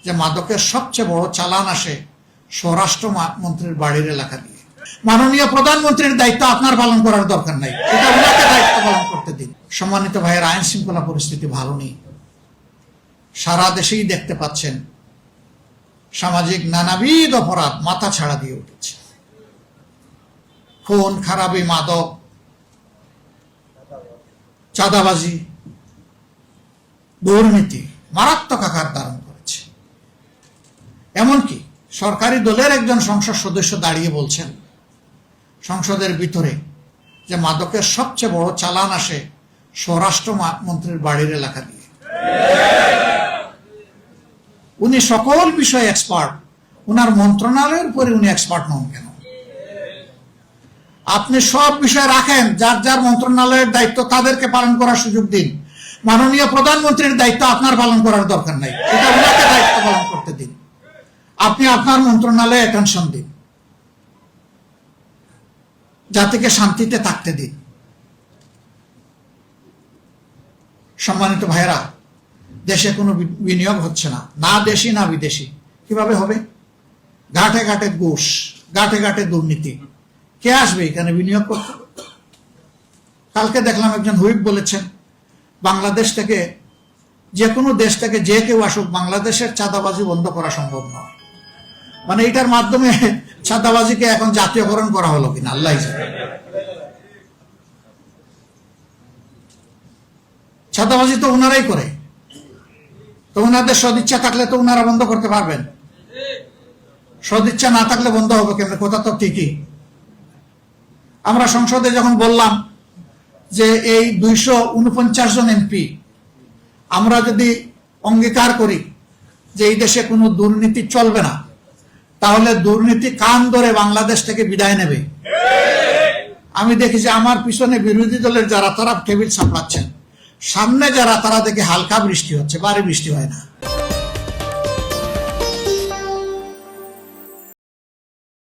যে মাদকের সবচেয়ে বড় চালান আসে স্বরাষ্ট্র মন্ত্রীর বাড়ির এলাকা দিয়ে। মাননীয় প্রধানমন্ত্রীর দায়িত্ব আপনার পালন করার দরকার নাই, এটা ওনাকে দায়িত্ব পালন করতে দিন। সম্মানিত ভাইয়ের, আইন শৃঙ্খলা পরিস্থিতি ভালো নেই, সারা দেশেই দেখতে পাচ্ছেন সামাজিক নানাবিধ অপরাধ মাথা ছাড়া দিয়ে উঠেছে। খুন খারাপি, মাদক, চাঁদাবাজি, দুর্নীতি মারাত্মক আকার ধারণ করেছে। এমনকি সরকারি দলের একজন সংসদ সদস্য দাঁড়িয়ে বলছেন সংসদের ভিতরে যে মাদকের সবচেয়ে বড় চালান আসে স্বরাষ্ট্র মন্ত্রীর বাড়ির এলাকা দিয়ে। উনি সকল বিষয়ে এক্সপার্ট, উনার মন্ত্রণালয়ের উপরে উনি এক্সপার্ট নন কেন? আপনি সব বিষয় রাখেন, যার যার মন্ত্রণালয়ের দায়িত্ব তাদেরকে পালন করার সুযোগ দিন। মাননীয় প্রধানমন্ত্রীর দায়িত্ব আপনার পালন করার দরকার নাই, এটা ওনাকে দায়িত্ব পালন করতে দিন। আপনি আপনার মন্ত্রণালয়ে অ্যাটেনশন দিন, জাতিকে শান্তিতে থাকতে দিন। সম্মানিত ভাইয়েরা, দেশে কোনো বিনিয়োগ হচ্ছে না, না দেশি না বিদেশি। কিভাবে হবে? ঘাটে ঘাটে ঘুষ, ঘাটে ঘাটে দুর্নীতি। কে আসবে এখানে বিনিয়োগ করতে? কালকে দেখলাম একজন হুইপ বলেছেন বাংলাদেশ থেকে, যে কোনো দেশ থেকে যে কেউ আসুক, বাংলাদেশের চাঁদাবাজি বন্ধ করা সম্ভব নয়। মানে এটার মাধ্যমে চাঁদাবাজিকে এখন জাতীয়করণ করা হলো কিনা আল্লাহ জানে। চাঁদাবাজি তো ওনারাই করে, তো ওনাদের সদিচ্ছা থাকলে তো ওনারা বন্ধ করতে পারবেন, সদিচ্ছা না থাকলে বন্ধ হবে কেমন? কথা তো ঠিকই। আমরা সংসদে যখন বললাম যে এই 249 জন এমপি আমরা যদি অঙ্গীকার করি যে এই দেশে কোনো দুর্নীতি চলবে না, তাহলে দুর্নীতি কান ধরে বাংলাদেশ থেকে বিদায় নেবে। আমি দেখি যে আমার পিছনে বিরোধী দলের যারা, তারা টেবিল সামলাচ্ছেন, সামনে যারা, তারা দেখে হালকা বৃষ্টি হচ্ছে, ভারী বৃষ্টি হয় না।